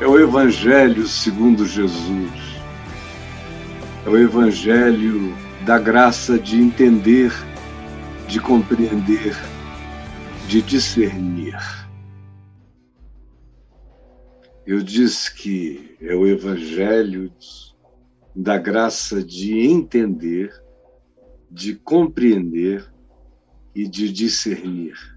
É o Evangelho segundo Jesus. É o Evangelho da graça de entender, de compreender, de discernir. Eu disse que é o Evangelho da graça de entender, de compreender e de discernir.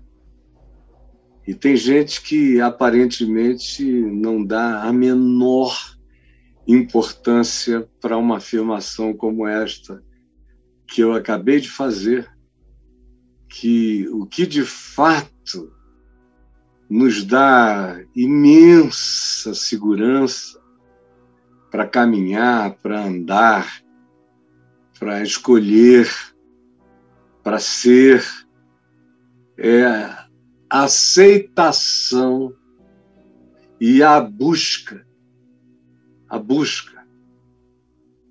E tem gente que aparentemente não dá a menor importância para uma afirmação como esta que eu acabei de fazer, que o que de fato nos dá imensa segurança para caminhar, para andar, para escolher, para ser, é a aceitação e a busca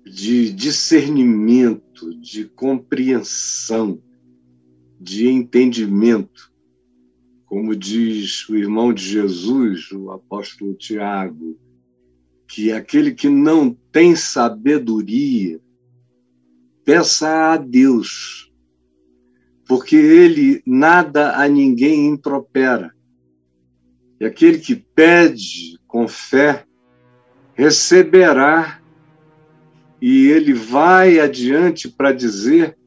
de discernimento, de compreensão, de entendimento. Como diz o irmão de Jesus, o apóstolo Tiago, que aquele que não tem sabedoria, peça a Deus, porque ele nada a ninguém impropera. E aquele que pede com fé, receberá, e ele vai adiante para dizer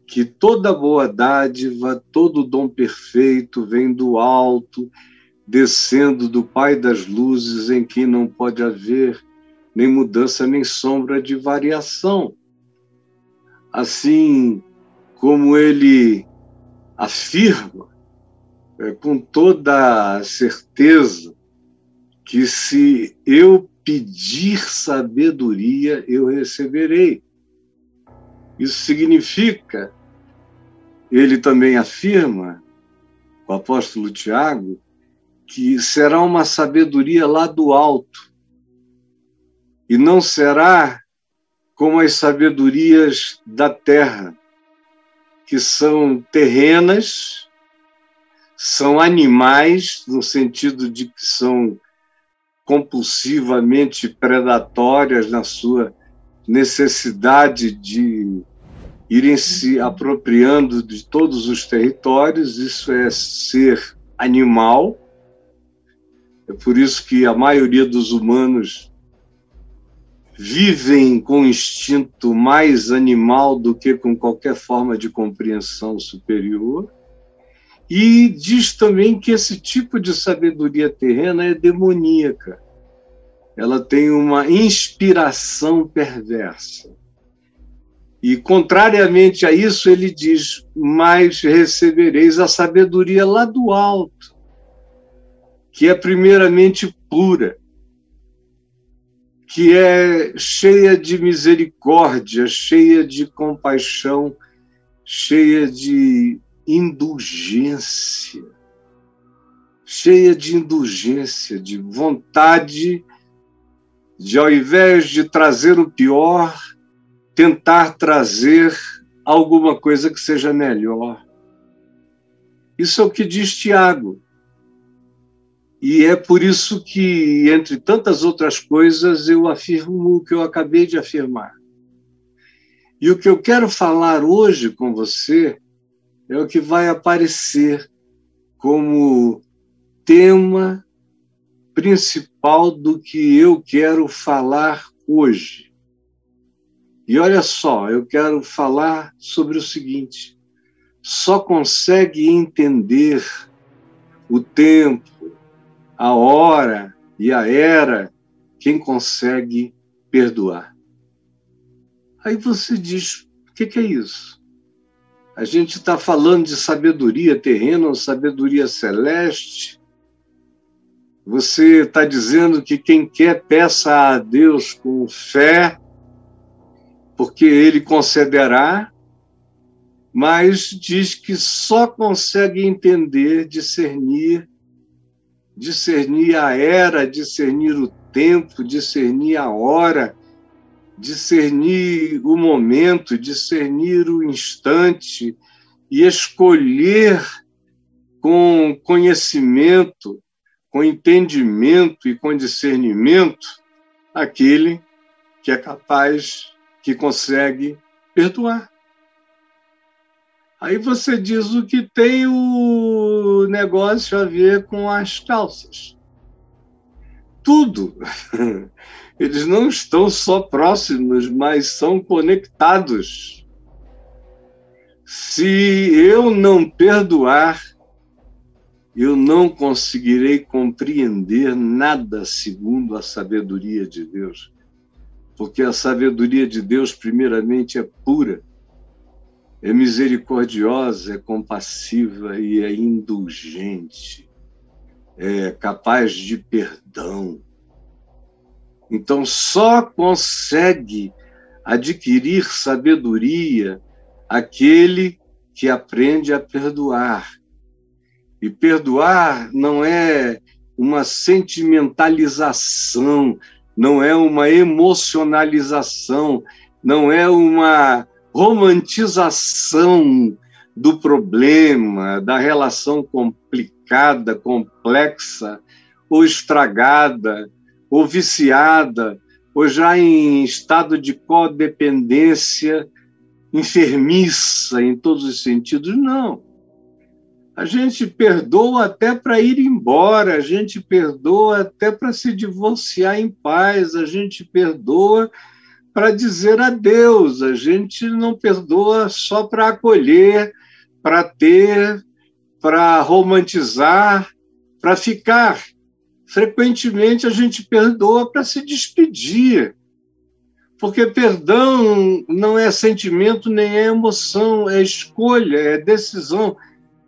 que toda boa dádiva, todo dom perfeito vem do alto, descendo do Pai das luzes, em quem não pode haver nem mudança, nem sombra de variação. Assim como ele afirma, com toda a certeza, que se eu pedir sabedoria, eu receberei. Isso significa, ele também afirma, o apóstolo Tiago, que será uma sabedoria lá do alto, e não será como as sabedorias da terra, que são terrenas, são animais, no sentido de que são compulsivamente predatórias na sua necessidade de irem se apropriando de todos os territórios. Isso é ser animal. É por isso que a maioria dos humanos vivem com instinto mais animal do que com qualquer forma de compreensão superior. E diz também que esse tipo de sabedoria terrena é demoníaca. Ela tem uma inspiração perversa. E, contrariamente a isso, ele diz: mas recebereis a sabedoria lá do alto, que é primeiramente pura, que é cheia de misericórdia, cheia de compaixão, cheia de indulgência, de vontade de, ao invés de trazer o pior, tentar trazer alguma coisa que seja melhor. Isso é o que diz Tiago. E é por isso que, entre tantas outras coisas, eu afirmo o que eu acabei de afirmar. E o que eu quero falar hoje com você é o que vai aparecer como tema principal do que eu quero falar hoje. E olha só, eu quero falar sobre o seguinte: só consegue entender o tempo, a hora e a era quem consegue perdoar. Aí você diz: o que é isso? A gente está falando de sabedoria terrena ou sabedoria celeste? Você está dizendo que quem quer peça a Deus com fé, porque Ele concederá, mas diz que só consegue entender, discernir a era, discernir o tempo, discernir a hora, discernir o momento, discernir o instante e escolher com conhecimento com entendimento e com discernimento, aquele que é capaz, que consegue perdoar. Aí você diz o que tem o negócio a ver com as calças. Tudo. Eles não estão só próximos, mas são conectados. Se eu não perdoar, eu não conseguirei compreender nada segundo a sabedoria de Deus. Porque a sabedoria de Deus, primeiramente, é pura, é misericordiosa, é compassiva e é indulgente, é capaz de perdão. Então, só consegue adquirir sabedoria aquele que aprende a perdoar. E perdoar não é uma sentimentalização, não é uma emocionalização, não é uma romantização do problema, da relação complicada, complexa, ou estragada, ou viciada, ou já em estado de codependência enfermiça em todos os sentidos. Não. A gente perdoa até para ir embora, a gente perdoa até para se divorciar em paz, a gente perdoa para dizer adeus, a gente não perdoa só para acolher, para ter, para romantizar, para ficar. Frequentemente a gente perdoa para se despedir, porque perdão não é sentimento nem é emoção, é escolha, é decisão.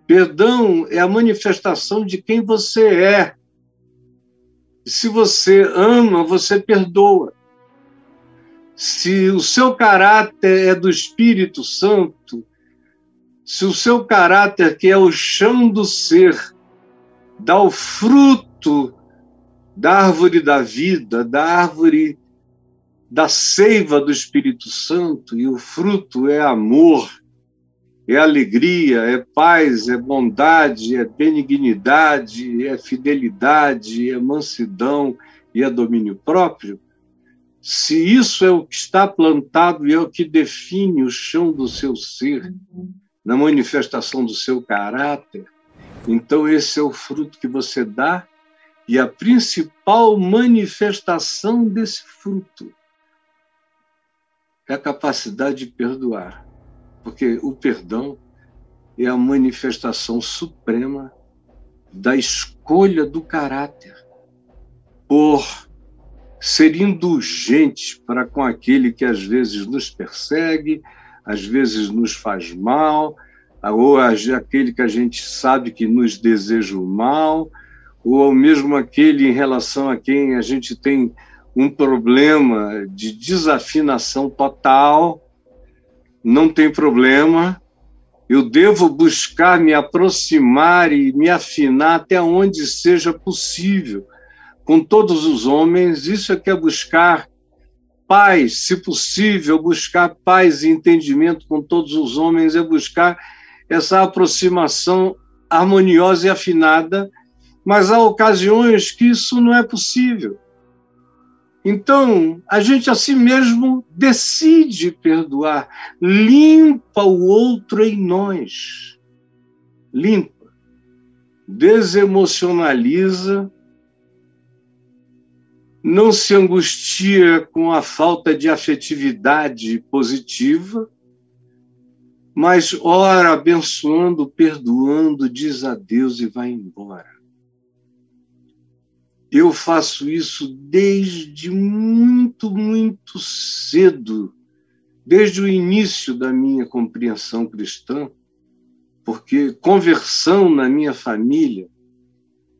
Perdão é a manifestação de quem você é. Se você ama, você perdoa. Se o seu caráter é do Espírito Santo, se o seu caráter, que é o chão do ser, dá o fruto da árvore da vida, da árvore da seiva do Espírito Santo, e o fruto é amor, é alegria, é paz, é bondade, é benignidade, é fidelidade, é mansidão e é domínio próprio, se isso é o que está plantado e é o que define o chão do seu ser, na manifestação do seu caráter, então esse é o fruto que você dá, e a principal manifestação desse fruto é a capacidade de perdoar. Porque o perdão é a manifestação suprema da escolha do caráter por ser indulgente para com aquele que às vezes nos persegue, às vezes nos faz mal, ou aquele que a gente sabe que nos deseja o mal, ou mesmo aquele em relação a quem a gente tem um problema de desafinação total. Não tem problema, eu devo buscar me aproximar e me afinar até onde seja possível com todos os homens. Isso é que é buscar paz, se possível, buscar paz e entendimento com todos os homens, é buscar essa aproximação harmoniosa e afinada, mas há ocasiões que isso não é possível. Então, a gente a si mesmo decide perdoar, limpa o outro em nós, limpa, desemocionaliza, não se angustia com a falta de afetividade positiva, mas ora abençoando, perdoando, diz adeus e vai embora. Eu faço isso desde muito, muito cedo, desde o início da minha compreensão cristã, porque conversão na minha família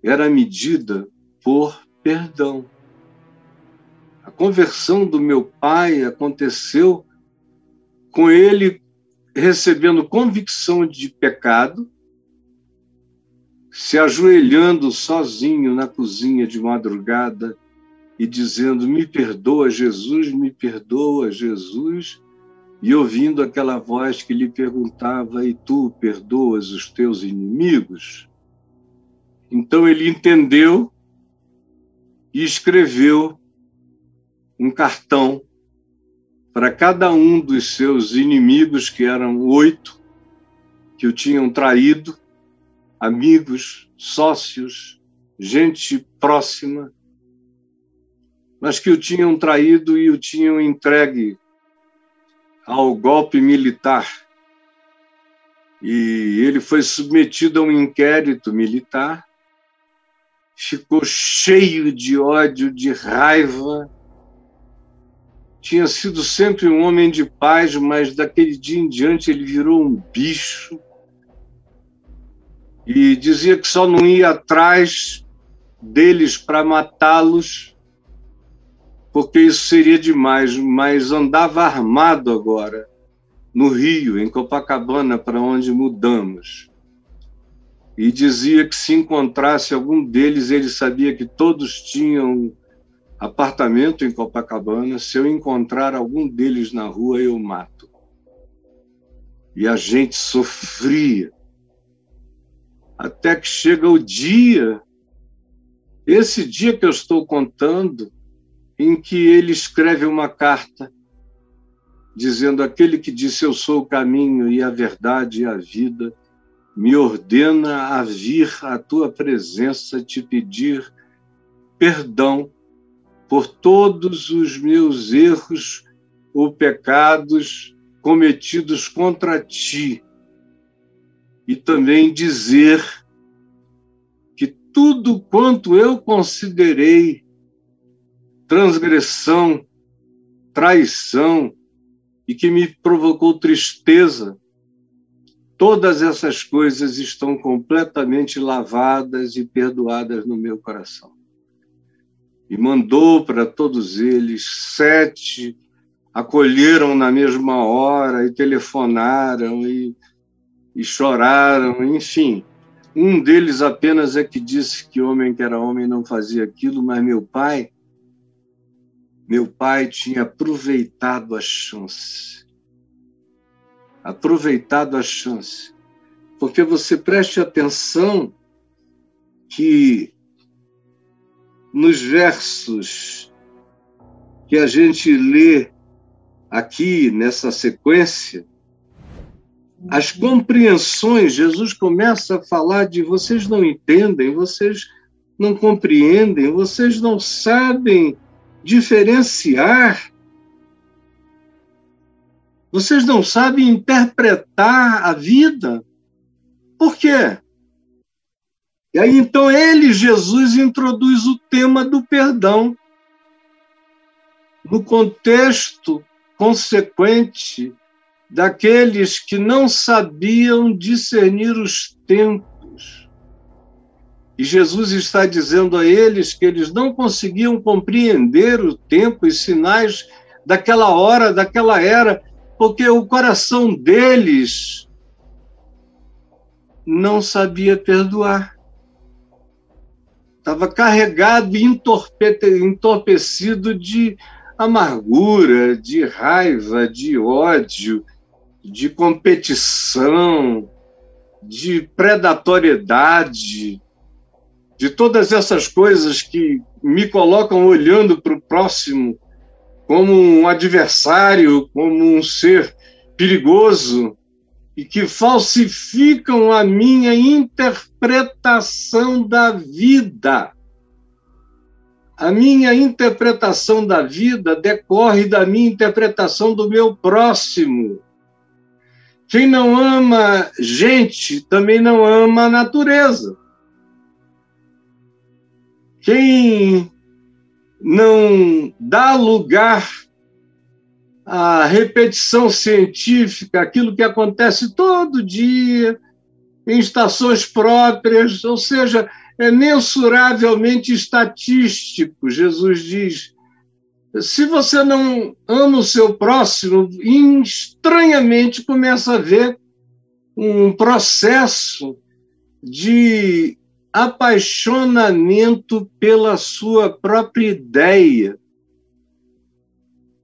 era medida por perdão. A conversão do meu pai aconteceu com ele recebendo convicção de pecado, se ajoelhando sozinho na cozinha de madrugada e dizendo: me perdoa, Jesus, e ouvindo aquela voz que lhe perguntava: e tu perdoas os teus inimigos? Então ele entendeu e escreveu um cartão para cada um dos seus inimigos, que eram 8, que o tinham traído, amigos, sócios, gente próxima, mas que o tinham traído e o tinham entregue ao golpe militar. E ele foi submetido a um inquérito militar, ficou cheio de ódio, de raiva. Tinha sido sempre um homem de paz, mas daquele dia em diante ele virou um bicho. E dizia que só não ia atrás deles para matá-los, porque isso seria demais, mas andava armado agora, no Rio, em Copacabana, para onde mudamos. E dizia que se encontrasse algum deles, ele sabia que todos tinham apartamento em Copacabana, se eu encontrar algum deles na rua, eu mato. E a gente sofria. Até que chega o dia, esse dia que eu estou contando, em que ele escreve uma carta dizendo: aquele que disse eu sou o caminho e a verdade e a vida, me ordena a vir à tua presença te pedir perdão por todos os meus erros ou pecados cometidos contra ti, e também dizer que tudo quanto eu considerei transgressão, traição e que me provocou tristeza, todas essas coisas estão completamente lavadas e perdoadas no meu coração. E mandou para todos eles. 7 acolheram na mesma hora e telefonaram e choraram, enfim. Um deles apenas é que disse que homem que era homem não fazia aquilo, mas meu pai tinha aproveitado a chance. Aproveitado a chance. Porque você preste atenção que nos versos que a gente lê aqui nessa sequência, as compreensões, Jesus começa a falar de vocês não entendem, vocês não compreendem, vocês não sabem diferenciar, vocês não sabem interpretar a vida. Por quê? E aí, então, Jesus, introduz o tema do perdão no contexto consequente daqueles que não sabiam discernir os tempos. E Jesus está dizendo a eles que eles não conseguiam compreender o tempo e sinais daquela hora, daquela era, porque o coração deles não sabia perdoar. Estava carregado e entorpecido de amargura, de raiva, de ódio, de competição, de predatoriedade, de todas essas coisas que me colocam olhando para o próximo como um adversário, como um ser perigoso, e que falsificam a minha interpretação da vida. A minha interpretação da vida decorre da minha interpretação do meu próximo. Quem não ama gente também não ama a natureza. Quem não dá lugar à repetição científica, aquilo que acontece todo dia, em estações próprias, ou seja, é mensuravelmente estatístico. Jesus diz: se você não ama o seu próximo, estranhamente começa a haver um processo de apaixonamento pela sua própria ideia,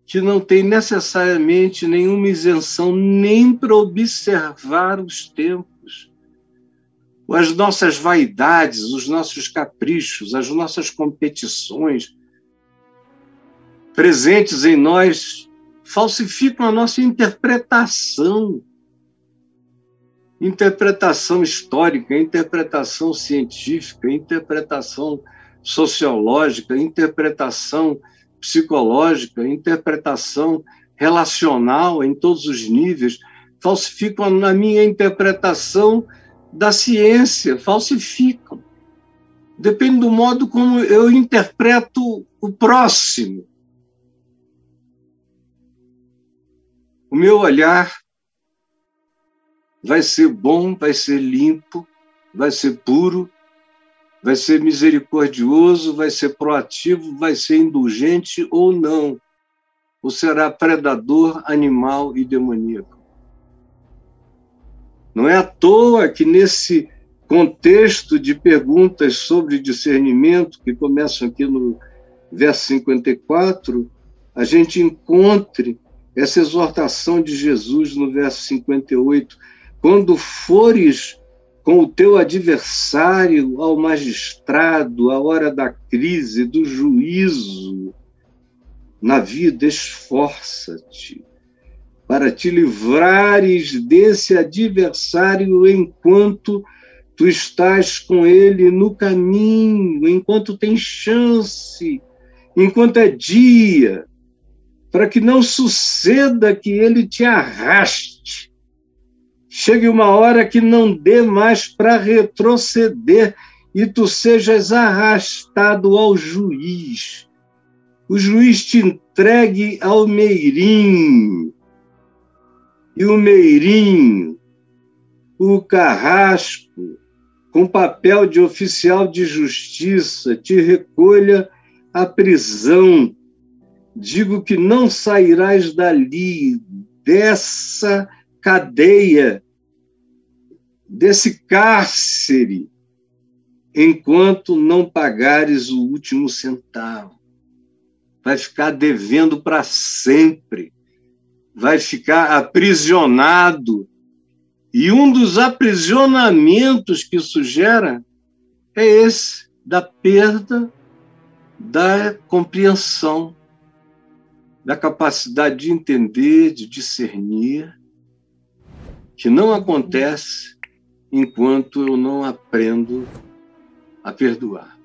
que não tem necessariamente nenhuma isenção nem para observar os tempos. as nossas vaidades, os nossos caprichos, as nossas competições presentes em nós falsificam a nossa interpretação histórica, interpretação científica, interpretação sociológica, interpretação psicológica, interpretação relacional em todos os níveis, falsificam a minha interpretação da ciência, falsificam. Depende do modo como eu interpreto o próximo. O meu olhar vai ser bom, vai ser limpo, vai ser puro, vai ser misericordioso, vai ser proativo, vai ser indulgente ou não, ou será predador, animal e demoníaco. Não é à toa que nesse contexto de perguntas sobre discernimento, que começam aqui no verso 54, a gente encontre essa exortação de Jesus no verso 58, quando fores com o teu adversário ao magistrado, à hora da crise, do juízo, na vida, esforça-te para te livrares desse adversário enquanto tu estás com ele no caminho, enquanto tem chance, enquanto é dia, para que não suceda que ele te arraste. Chegue uma hora que não dê mais para retroceder e tu sejas arrastado ao juiz. O juiz te entregue ao meirinho. E o meirinho, o carrasco, com papel de oficial de justiça, te recolha à prisão. Digo que não sairás dali, dessa cadeia, desse cárcere, enquanto não pagares o último centavo. Vai ficar devendo para sempre, vai ficar aprisionado. E um dos aprisionamentos que isso gera é esse, da perda da compreensão, da capacidade de entender, de discernir, que não acontece enquanto eu não aprendo a perdoar.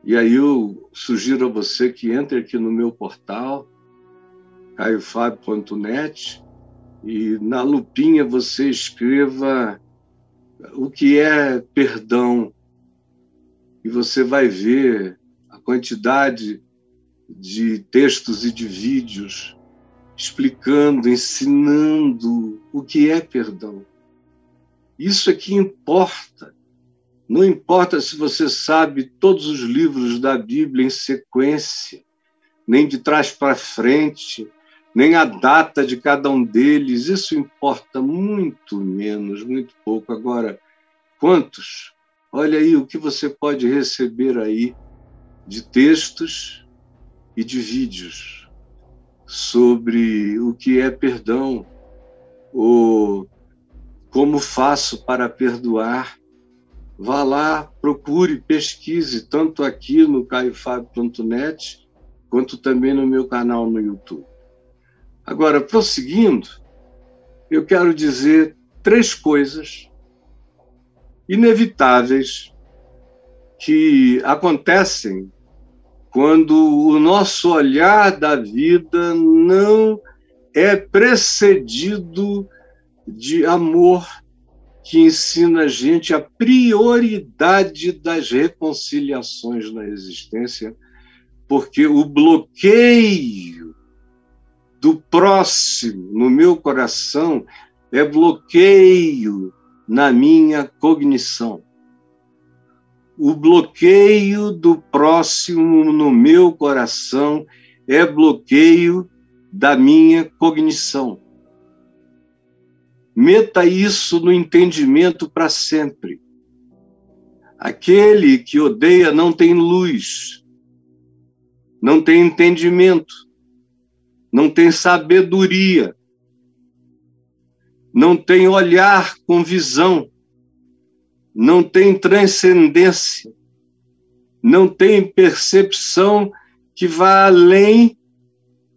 E aí eu sugiro a você que entre aqui no meu portal, caiofabio.net, e na lupinha você escreva o que é perdão, e você vai ver a quantidade de textos e de vídeos explicando, ensinando o que é perdão. Isso é que importa. Não importa se você sabe todos os livros da Bíblia em sequência, nem de trás para frente, nem a data de cada um deles. Isso importa muito menos, muito pouco. Agora, quantos? Olha aí o que você pode receber aí de textos e de vídeos sobre o que é perdão, ou como faço para perdoar. Vá lá, procure, pesquise, tanto aqui no caiofabio.net, quanto também no meu canal no YouTube. Agora, prosseguindo, eu quero dizer 3 coisas inevitáveis que acontecem quando o nosso olhar da vida não é precedido de amor, que ensina a gente a prioridade das reconciliações na existência, porque o bloqueio do próximo no meu coração é bloqueio na minha cognição. O bloqueio do próximo no meu coração é bloqueio da minha cognição. Meta isso no entendimento para sempre. Aquele que odeia não tem luz, não tem entendimento, não tem sabedoria, não tem olhar com visão. não tem transcendência, não tem percepção que vá além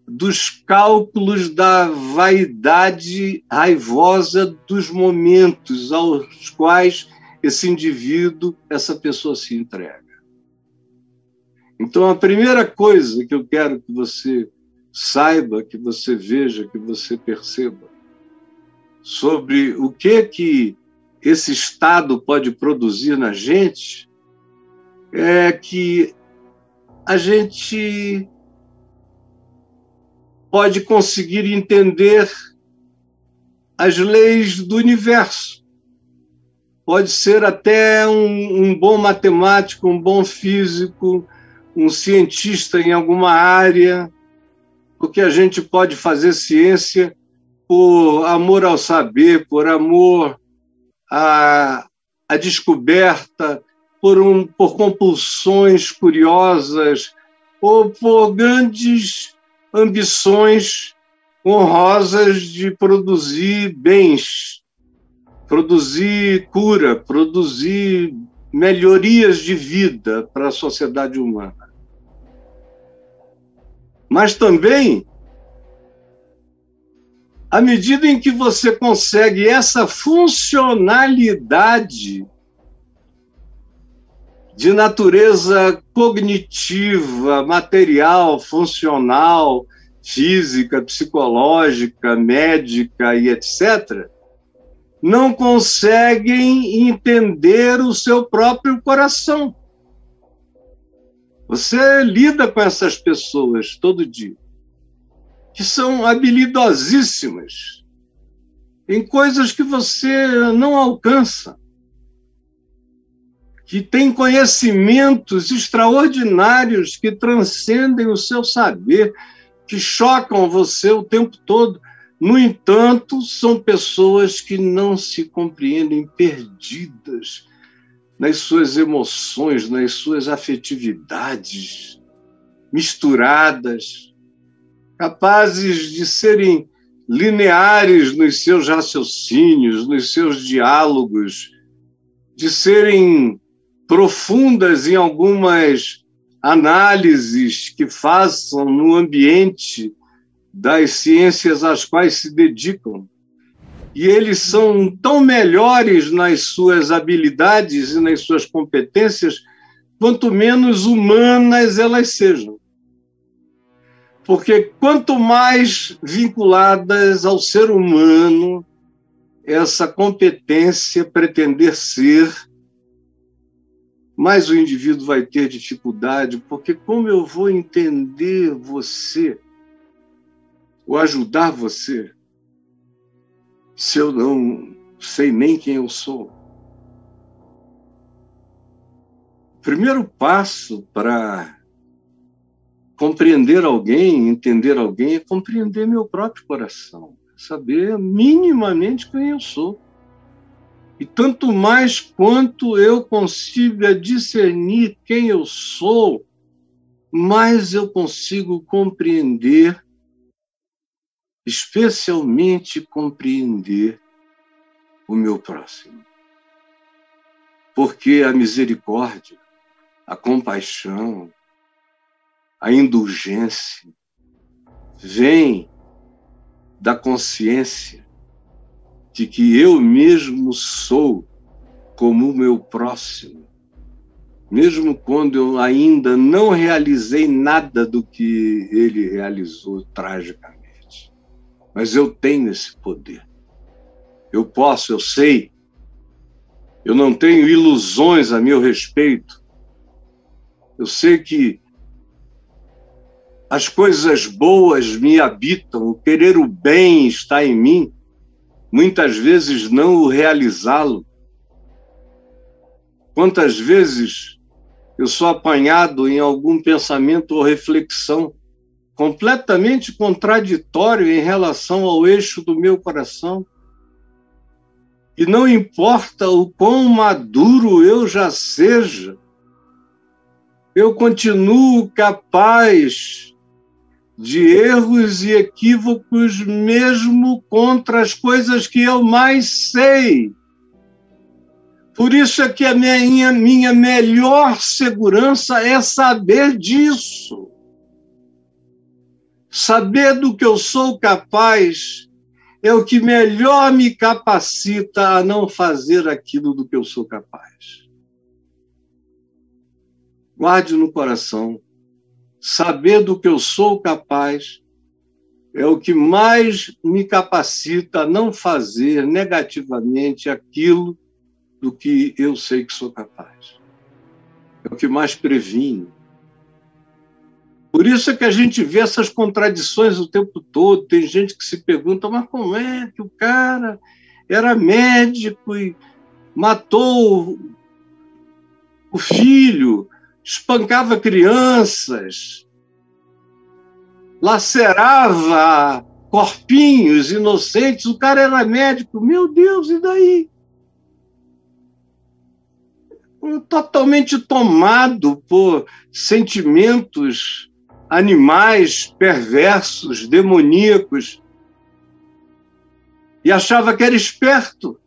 dos cálculos da vaidade raivosa dos momentos aos quais esse indivíduo, essa pessoa se entrega. Então, a primeira coisa que eu quero que você saiba, que você veja, que você perceba sobre o que esse estado pode produzir na gente é que a gente pode conseguir entender as leis do universo. Pode ser até um bom matemático, um bom físico, um cientista em alguma área, porque a gente pode fazer ciência por amor ao saber, por amor à descoberta, por compulsões curiosas ou por grandes ambições honrosas de produzir bens, produzir cura, produzir melhorias de vida para a sociedade humana. Mas também, à medida em que você consegue essa funcionalidade de natureza cognitiva, material, funcional, física, psicológica, médica e etc., não conseguem entender o seu próprio coração. Você lida com essas pessoas todo dia, que são habilidosíssimas em coisas que você não alcança, que têm conhecimentos extraordinários que transcendem o seu saber, que chocam você o tempo todo. No entanto, são pessoas que não se compreendem, perdidas nas suas emoções, nas suas afetividades, misturadas, capazes de serem lineares nos seus raciocínios, nos seus diálogos, de serem profundas em algumas análises que façam no ambiente das ciências às quais se dedicam. E eles são tão melhores nas suas habilidades e nas suas competências, quanto menos humanas elas sejam. Porque quanto mais vinculadas ao ser humano essa competência pretender ser, mais o indivíduo vai ter dificuldade, porque como eu vou entender você, ou ajudar você, se eu não sei nem quem eu sou? O primeiro passo para compreender alguém, entender alguém, é compreender meu próprio coração, saber minimamente quem eu sou. E tanto mais quanto eu consiga discernir quem eu sou, mais eu consigo compreender, especialmente compreender o meu próximo. Porque a misericórdia, a compaixão, a indulgência vem da consciência de que eu mesmo sou como o meu próximo, mesmo quando eu ainda não realizei nada do que ele realizou tragicamente. Mas eu tenho esse poder. Eu posso, eu sei. Eu não tenho ilusões a meu respeito. Eu sei que as coisas boas me habitam, o querer o bem está em mim, muitas vezes não o realizá-lo. Quantas vezes eu sou apanhado em algum pensamento ou reflexão completamente contraditório em relação ao eixo do meu coração. E não importa o quão maduro eu já seja, eu continuo capaz de erros e equívocos mesmo contra as coisas que eu mais sei. Por isso é que a minha melhor segurança é saber disso. Saber do que eu sou capaz é o que melhor me capacita a não fazer aquilo do que eu sou capaz. Guarde no coração. Saber do que eu sou capaz é o que mais me capacita a não fazer negativamente aquilo do que eu sei que sou capaz. É o que mais previne. Por isso é que a gente vê essas contradições o tempo todo. Tem gente que se pergunta, mas como é que o cara era médico e matou o filho, espancava crianças, lacerava corpinhos inocentes, o cara era médico. Meu Deus, e daí? Totalmente tomado por sentimentos animais, perversos, demoníacos, e achava que era esperto.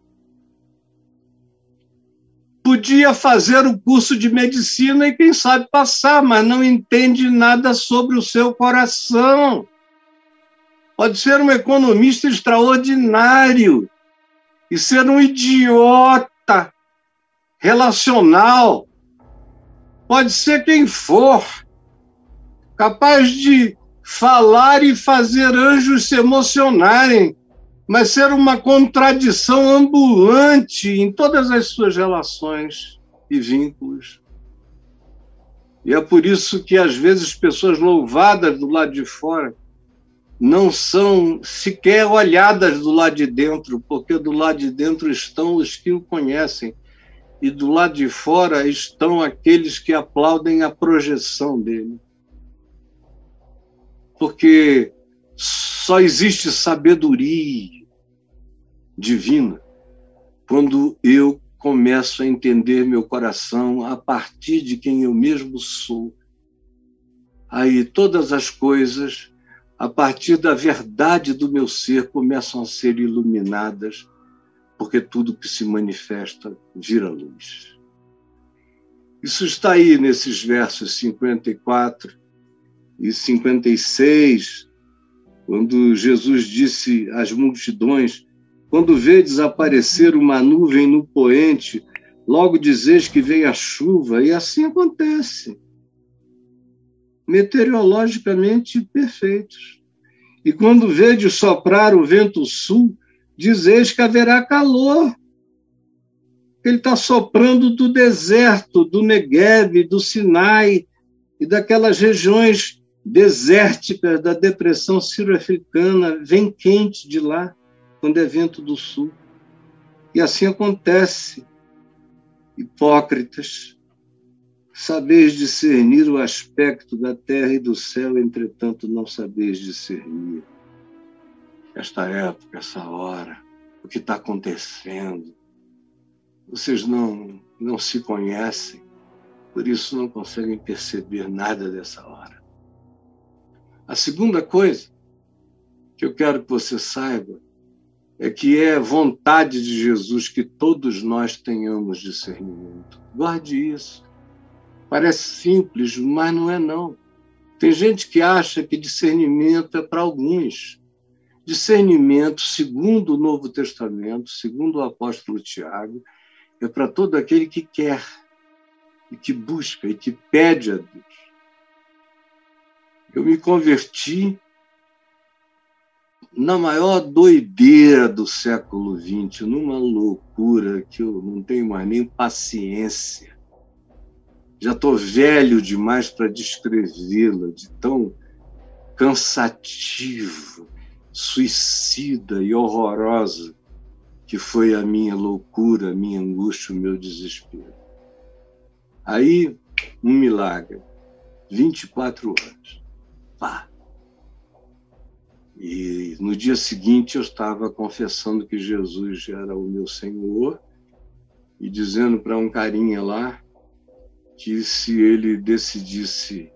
Podia fazer o curso de medicina e, quem sabe, passar, mas não entende nada sobre o seu coração. Pode ser um economista extraordinário e ser um idiota relacional. Pode ser quem for, capaz de falar e fazer anjos se emocionarem, mas ser uma contradição ambulante em todas as suas relações e vínculos. E é por isso que, às vezes, pessoas louvadas do lado de fora não são sequer olhadas do lado de dentro, porque do lado de dentro estão os que o conhecem, e do lado de fora estão aqueles que aplaudem a projeção dele. Porque só existe sabedoria divina quando eu começo a entender meu coração a partir de quem eu mesmo sou. Aí todas as coisas, a partir da verdade do meu ser, começam a ser iluminadas, porque tudo que se manifesta vira luz. Isso está aí nesses versos 54 e 56, quando Jesus disse às multidões: quando vedes aparecer uma nuvem no poente, logo dizeis que vem a chuva, e assim acontece. Meteorologicamente perfeitos. E quando vedes soprar o vento sul, dizeis que haverá calor. Ele está soprando do deserto, do Negueb, do Sinai e daquelas regiões desérticas da depressão sírio-africana, vem quente de lá, quando é vento do sul. E assim acontece. Hipócritas, sabeis discernir o aspecto da terra e do céu, entretanto não sabeis discernir esta época, essa hora, o que está acontecendo. Vocês não se conhecem, por isso não conseguem perceber nada dessa hora. A segunda coisa que eu quero que você saiba é que é vontade de Jesus que todos nós tenhamos discernimento. Guarde isso. Parece simples, mas não é não. Tem gente que acha que discernimento é para alguns. Discernimento, segundo o Novo Testamento, segundo o apóstolo Tiago, é para todo aquele que quer, e que busca, e que pede a Deus. Eu me converti na maior doideira do século XX, numa loucura que eu não tenho mais nem paciência. Já estou velho demais para descrevê-la, de tão cansativa, suicida e horrorosa que foi a minha loucura, a minha angústia, o meu desespero. Aí, um milagre, 24 anos. Pá! E no dia seguinte eu estava confessando que Jesus era o meu Senhor e dizendo para um carinha lá que se ele decidisse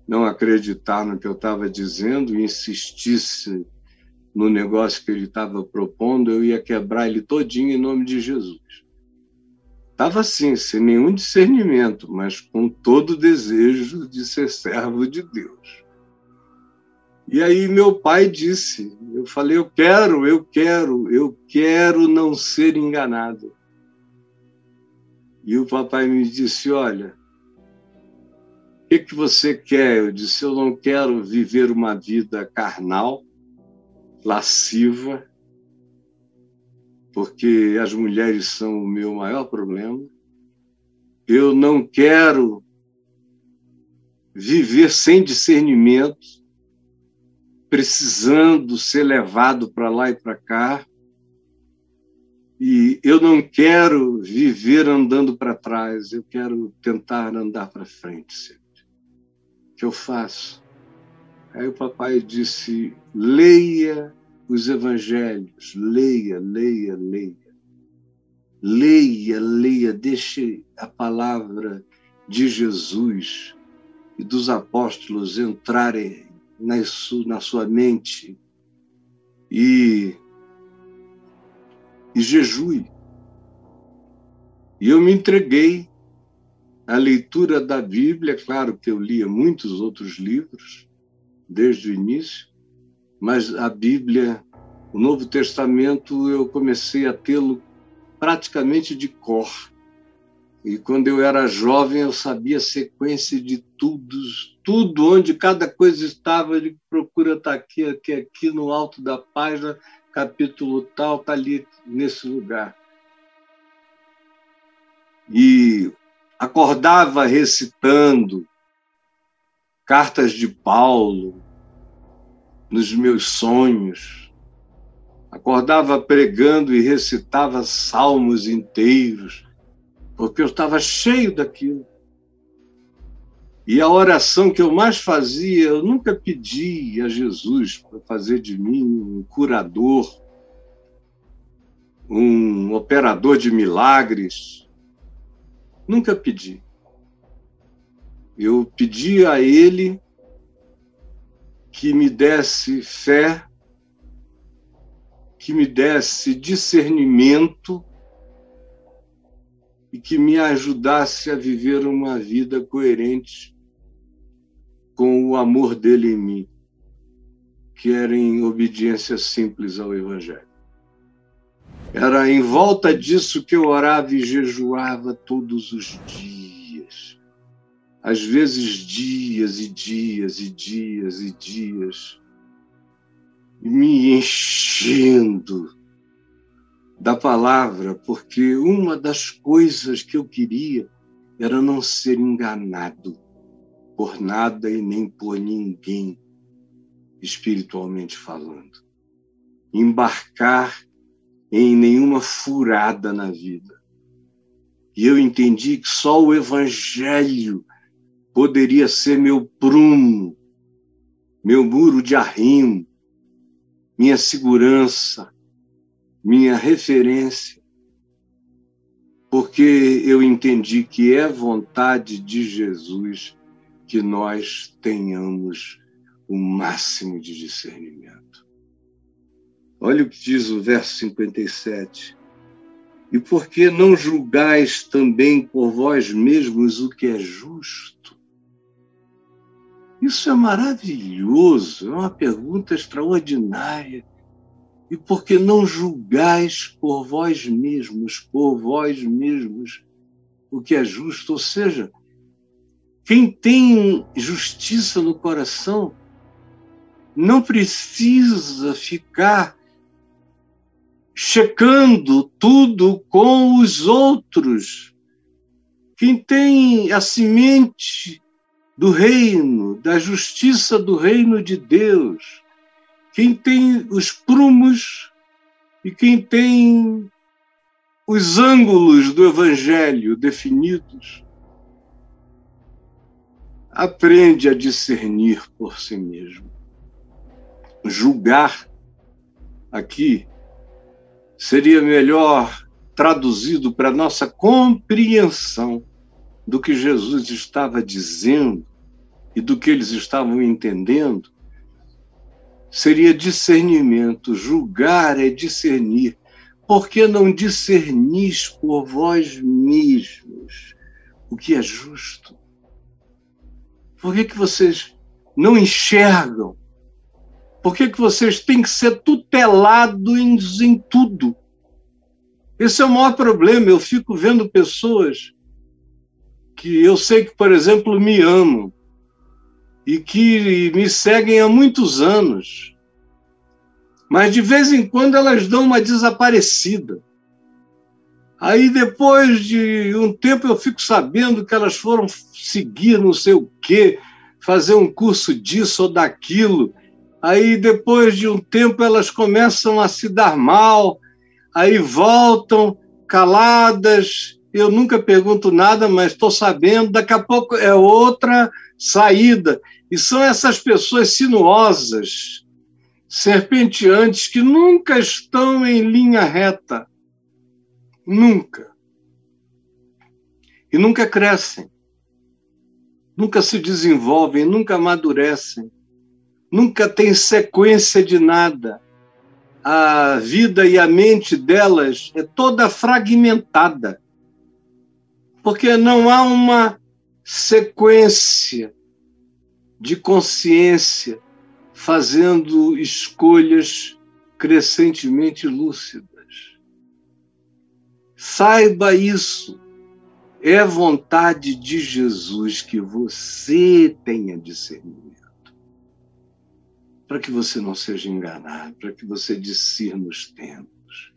não acreditar no que eu estava dizendo e insistisse no negócio que ele estava propondo, eu ia quebrar ele todinho em nome de Jesus. Estava assim, sem nenhum discernimento, mas com todo o desejo de ser servo de Deus. E aí meu pai disse, eu falei, eu quero não ser enganado. E o papai me disse, olha, o que você quer? Eu disse, eu não quero viver uma vida carnal, lasciva, porque as mulheres são o meu maior problema. Eu não quero viver sem discernimento, precisando ser levado para lá e para cá. E eu não quero viver andando para trás, eu quero tentar andar para frente sempre. O que eu faço? Aí o papai disse, leia os evangelhos, leia, deixe a palavra de Jesus e dos apóstolos entrarem na sua mente e jejue. E eu me entreguei à leitura da Bíblia, claro que eu lia muitos outros livros desde o início, mas a Bíblia, o Novo Testamento, eu comecei a tê-lo praticamente de cor. E quando eu era jovem, eu sabia a sequência de tudo onde cada coisa estava. Ele procura estar aqui no alto da página, capítulo tal, está ali nesse lugar. E acordava recitando cartas de Paulo nos meus sonhos. Acordava pregando e recitava salmos inteiros, porque eu estava cheio daquilo. E a oração que eu mais fazia, eu nunca pedi a Jesus para fazer de mim um curador, um operador de milagres. Nunca pedi. Eu pedi a Ele que me desse fé, que me desse discernimento e que me ajudasse a viver uma vida coerente com o amor dele em mim, que era em obediência simples ao Evangelho. Era em volta disso que eu orava e jejuava todos os dias. Às vezes dias e dias e dias e dias, me enchendo da palavra, porque uma das coisas que eu queria era não ser enganado por nada e nem por ninguém, espiritualmente falando. Embarcar em nenhuma furada na vida. E eu entendi que só o Evangelho poderia ser meu prumo, meu muro de arrimo, minha segurança, minha referência, porque eu entendi que é vontade de Jesus que nós tenhamos o máximo de discernimento. Olha o que diz o verso 57. E por que não julgais também por vós mesmos o que é justo? Isso é maravilhoso, é uma pergunta extraordinária. E por que não julgais por vós mesmos o que é justo? Ou seja, quem tem justiça no coração não precisa ficar checando tudo com os outros. Quem tem a semente do reino, da justiça do reino de Deus, quem tem os prumos e quem tem os ângulos do Evangelho definidos, aprende a discernir por si mesmo. Julgar, aqui, seria melhor traduzido para a nossa compreensão do que Jesus estava dizendo e do que eles estavam entendendo, seria discernimento. Julgar é discernir. Por que não discernis por vós mesmos o que é justo? Por que vocês não enxergam? Por que vocês têm que ser tutelados em tudo? Esse é o maior problema. Eu fico vendo pessoas que eu sei que, por exemplo, me amam e que me seguem há muitos anos, mas de vez em quando elas dão uma desaparecida. Aí depois de um tempo eu fico sabendo que elas foram seguir não sei o quê, fazer um curso disso ou daquilo. Aí depois de um tempo elas começam a se dar mal, aí voltam caladas, eu nunca pergunto nada, mas estou sabendo, daqui a pouco é outra saída. E são essas pessoas sinuosas, serpenteantes, que nunca estão em linha reta. Nunca. E nunca crescem. Nunca se desenvolvem, nunca amadurecem. Nunca tem sequência de nada. A vida e a mente delas é toda fragmentada. Porque não há uma sequência de consciência fazendo escolhas crescentemente lúcidas. Saiba isso. É vontade de Jesus que você tenha discernimento. Para que você não seja enganado, para que você discirna os tempos.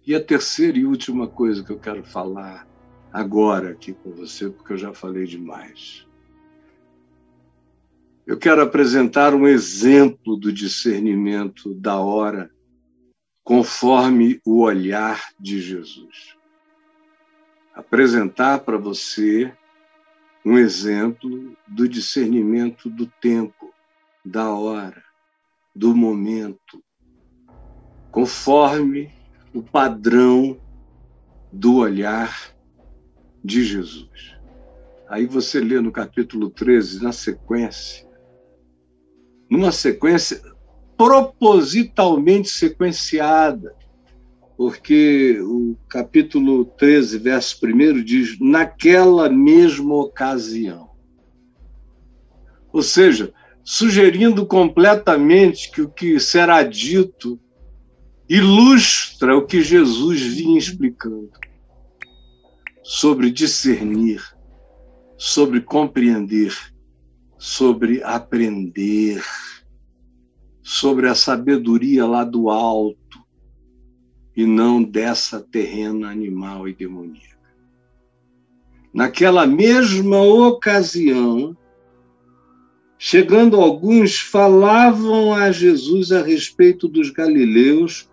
E a terceira e última coisa que eu quero falar agora aqui com você, porque eu já falei demais. Eu quero apresentar um exemplo do discernimento da hora, conforme o olhar de Jesus. Apresentar para você um exemplo do discernimento do tempo, da hora, do momento, conforme o padrão do olhar de Jesus. Aí você lê no capítulo 13, na sequência, numa sequência propositalmente sequenciada, porque o capítulo 13, verso 1 diz, naquela mesma ocasião. Ou seja, sugerindo completamente que o que será dito ilustra o que Jesus vinha explicando sobre discernir, sobre compreender, sobre aprender, sobre a sabedoria lá do alto e não dessa terrena animal e demoníaca. Naquela mesma ocasião, chegando alguns, falavam a Jesus a respeito dos galileus,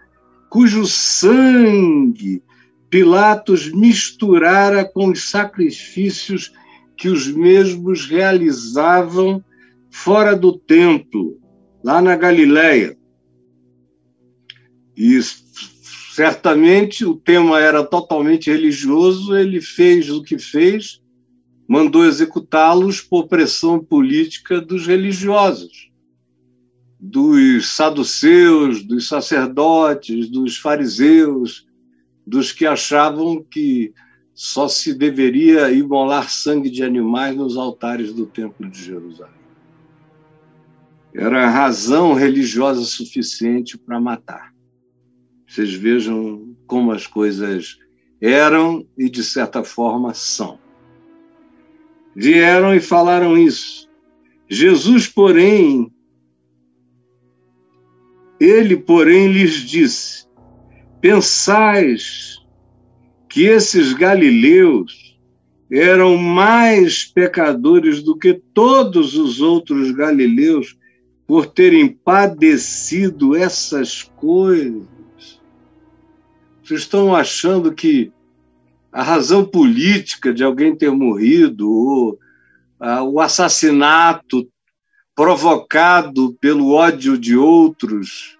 cujo sangue Pilatos misturara com os sacrifícios que os mesmos realizavam fora do templo, lá na Galileia. E certamente o tema era totalmente religioso, ele fez o que fez, mandou executá-los por pressão política dos religiosos, dos saduceus, dos sacerdotes, dos fariseus, dos que achavam que só se deveria imolar sangue de animais nos altares do Templo de Jerusalém. Era razão religiosa suficiente para matar. Vocês vejam como as coisas eram e, de certa forma, são. Vieram e falaram isso. Jesus, porém, lhes disse, pensais que esses galileus eram mais pecadores do que todos os outros galileus por terem padecido essas coisas? Vocês estão achando que a razão política de alguém ter morrido, ou o assassinato provocado pelo ódio de outros,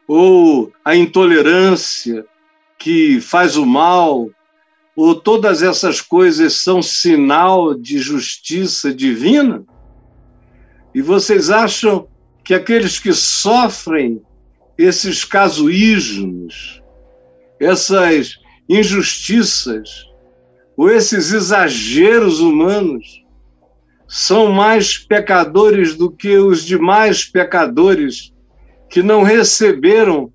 ou a intolerância que faz o mal, ou todas essas coisas são sinal de justiça divina? E vocês acham que aqueles que sofrem esses casuísmos, essas injustiças ou esses exageros humanos são mais pecadores do que os demais pecadores que não receberam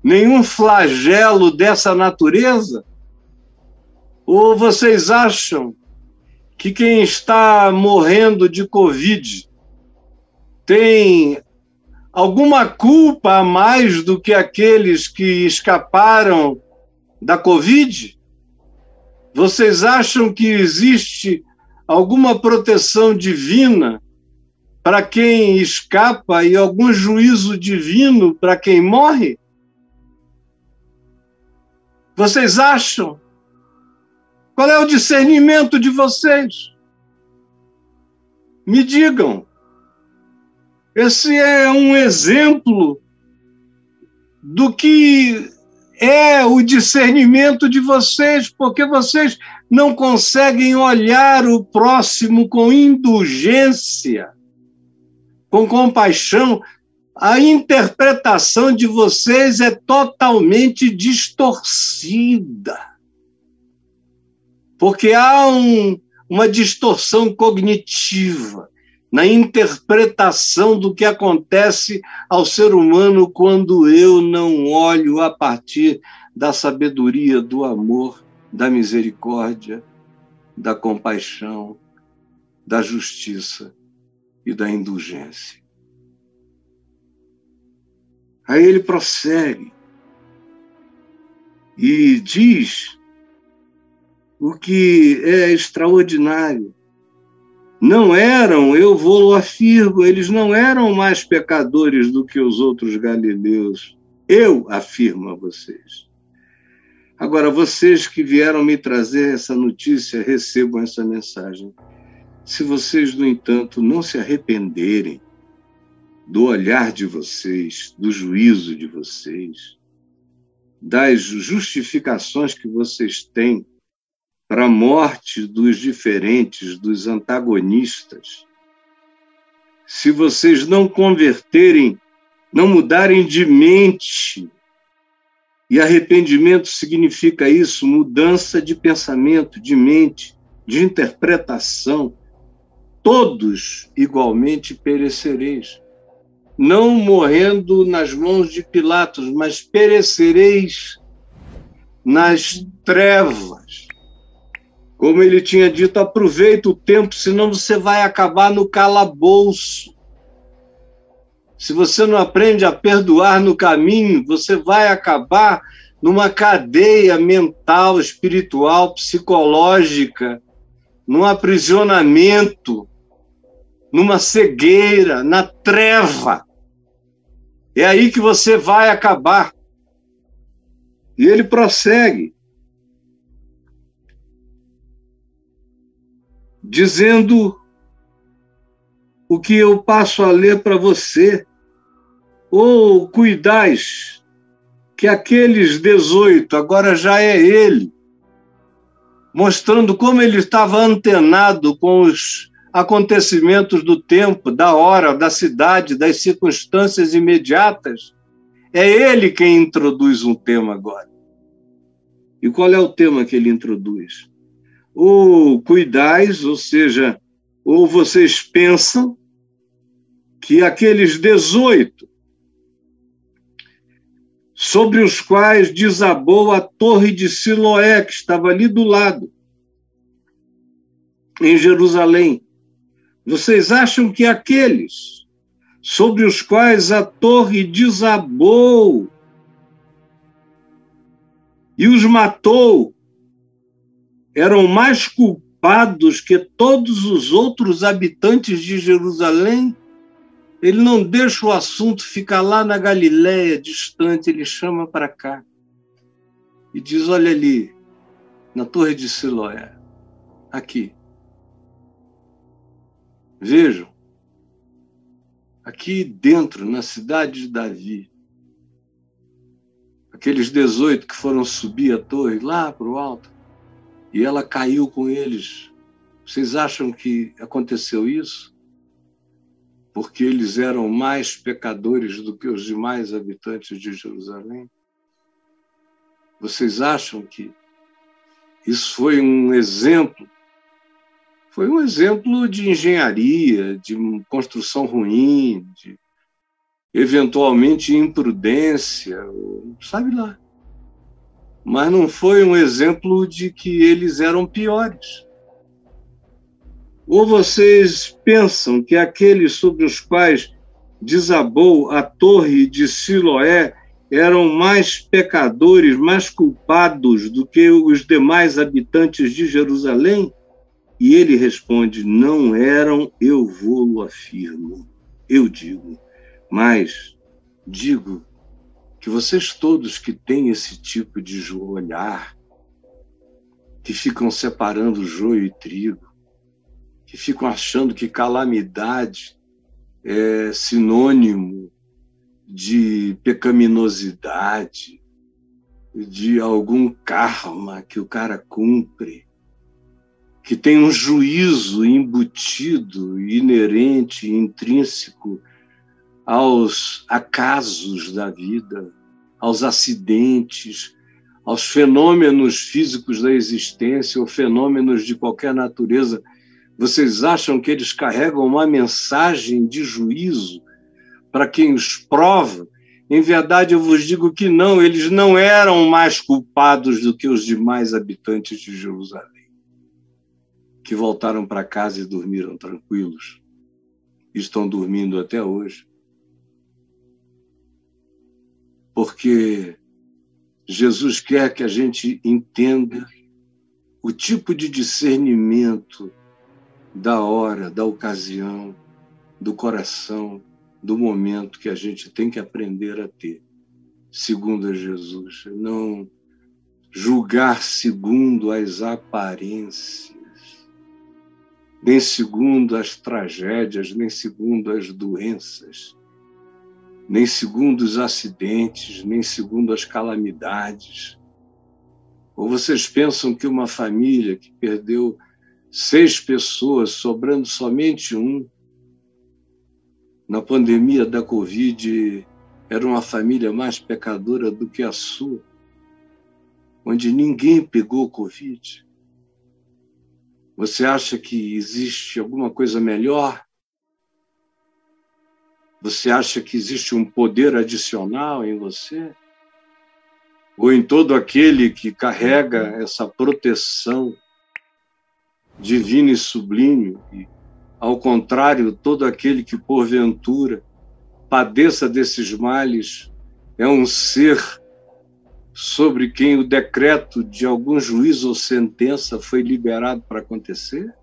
nenhum flagelo dessa natureza? Ou vocês acham que quem está morrendo de Covid tem alguma culpa a mais do que aqueles que escaparam da Covid? Vocês acham que existe alguma proteção divina para quem escapa e algum juízo divino para quem morre? Vocês acham? Qual é o discernimento de vocês? Me digam. Esse é um exemplo do que é o discernimento de vocês, porque vocês não conseguem olhar o próximo com indulgência, com compaixão. A interpretação de vocês é totalmente distorcida, porque há uma distorção cognitiva na interpretação do que acontece ao ser humano quando eu não olho a partir da sabedoria, do amor, da misericórdia, da compaixão, da justiça e da indulgência. Aí ele prossegue e diz o que é extraordinário. Não eram, eu vou afirmo, eles não eram mais pecadores do que os outros galileus. Eu afirmo a vocês. Agora, vocês que vieram me trazer essa notícia, recebam essa mensagem. Se vocês, no entanto, não se arrependerem do olhar de vocês, do juízo de vocês, das justificações que vocês têm para a morte dos diferentes, dos antagonistas, se vocês não converterem, não mudarem de mente, e arrependimento significa isso, mudança de pensamento, de mente, de interpretação, todos igualmente perecereis. Não morrendo nas mãos de Pilatos, mas perecereis nas trevas. Como ele tinha dito, aproveita o tempo, senão você vai acabar no calabouço. Se você não aprende a perdoar no caminho, você vai acabar numa cadeia mental, espiritual, psicológica, num aprisionamento, numa cegueira, na treva. É aí que você vai acabar. E ele prossegue, dizendo o que eu passo a ler para você. Ou cuidais que aqueles 18, agora já é ele, mostrando como ele estava antenado com os acontecimentos do tempo, da hora, da cidade, das circunstâncias imediatas. É ele quem introduz um tema agora. E qual é o tema que ele introduz? Ou cuidais, ou seja, ou vocês pensam que aqueles 18 sobre os quais desabou a torre de Siloé, que estava ali do lado, em Jerusalém, vocês acham que aqueles sobre os quais a torre desabou e os matou eram mais culpados que todos os outros habitantes de Jerusalém? Ele não deixa o assunto ficar lá na Galileia, distante, ele chama para cá e diz, olha ali, na torre de Siloé, aqui. Vejam, aqui dentro, na cidade de Davi, aqueles 18 que foram subir a torre lá para o alto, e ela caiu com eles. Vocês acham que aconteceu isso? Porque eles eram mais pecadores do que os demais habitantes de Jerusalém? Vocês acham que isso foi um exemplo? Foi um exemplo de engenharia, de construção ruim, de eventualmente imprudência, sabe lá. Mas não foi um exemplo de que eles eram piores. Ou vocês pensam que aqueles sobre os quais desabou a torre de Siloé eram mais pecadores, mais culpados do que os demais habitantes de Jerusalém? E ele responde: não eram, eu vou-lo afirmo. Eu digo, mas digo que vocês todos que têm esse tipo de olhar, que ficam separando joio e trigo, que ficam achando que calamidade é sinônimo de pecaminosidade, de algum karma que o cara cumpre, que tem um juízo embutido, inerente, intrínseco aos acasos da vida, aos acidentes, aos fenômenos físicos da existência ou fenômenos de qualquer natureza. Vocês acham que eles carregam uma mensagem de juízo para quem os prova? Em verdade, eu vos digo que não, eles não eram mais culpados do que os demais habitantes de Jerusalém, que voltaram para casa e dormiram tranquilos, estão dormindo até hoje. Porque Jesus quer que a gente entenda o tipo de discernimento da hora, da ocasião, do coração, do momento que a gente tem que aprender a ter, segundo Jesus. Não julgar segundo as aparências, nem segundo as tragédias, nem segundo as doenças, nem segundo os acidentes, nem segundo as calamidades. Ou vocês pensam que uma família que perdeu 6 pessoas, sobrando somente um, na pandemia da Covid, era uma família mais pecadora do que a sua, onde ninguém pegou Covid? Você acha que existe alguma coisa melhor? Você acha que existe um poder adicional em você? Ou em todo aquele que carrega essa proteção divina e sublime, e, ao contrário, todo aquele que, porventura, padeça desses males, é um ser sobre quem o decreto de algum juízo ou sentença foi liberado para acontecer?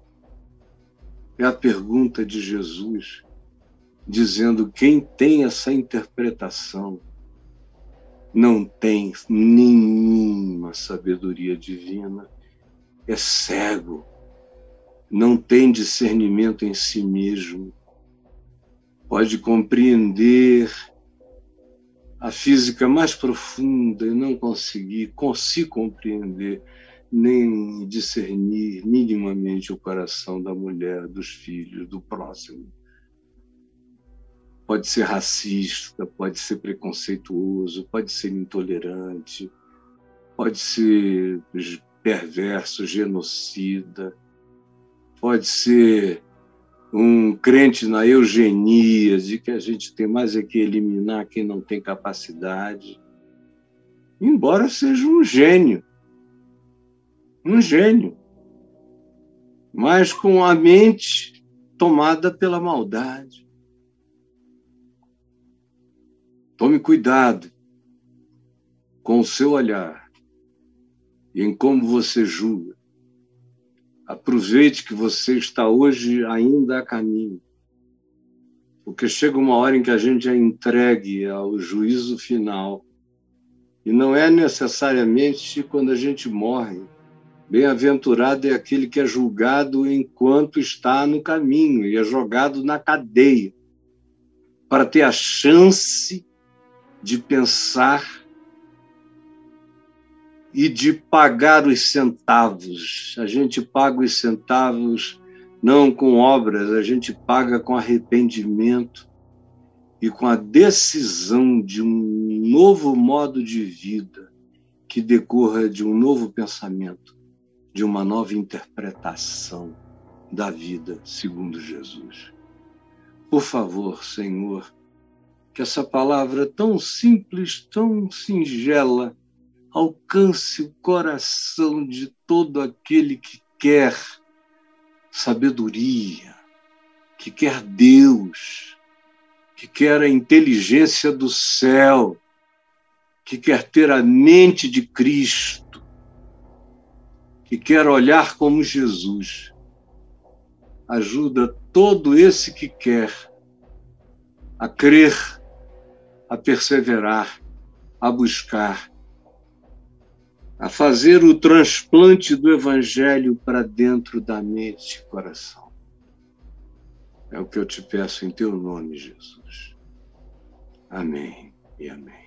É a pergunta de Jesus, dizendo: quem tem essa interpretação não tem nenhuma sabedoria divina, é cego, não tem discernimento em si mesmo, pode compreender a física mais profunda e não conseguir se compreender, nem discernir minimamente o coração da mulher, dos filhos, do próximo. Pode ser racista, pode ser preconceituoso, pode ser intolerante, pode ser perverso, genocida, pode ser um crente na eugenia, de que a gente tem mais é que eliminar quem não tem capacidade, embora seja um gênio, mas com a mente tomada pela maldade. Tome cuidado com o seu olhar e em como você julga. Aproveite que você está hoje ainda a caminho, porque chega uma hora em que a gente é entregue ao juízo final, e não é necessariamente quando a gente morre. Bem-aventurado é aquele que é julgado enquanto está no caminho e é jogado na cadeia, para ter a chance de pensar e de pagar os centavos. A gente paga os centavos não com obras, a gente paga com arrependimento e com a decisão de um novo modo de vida que decorra de um novo pensamento, de uma nova interpretação da vida segundo Jesus. Por favor, Senhor, que essa palavra tão simples, tão singela, alcance o coração de todo aquele que quer sabedoria, que quer Deus, que quer a inteligência do céu, que quer ter a mente de Cristo, que quer olhar como Jesus. Ajuda todo esse que quer a crer, a perseverar, a buscar, a fazer o transplante do Evangelho para dentro da mente e coração. É o que eu te peço em teu nome, Jesus. Amém e amém.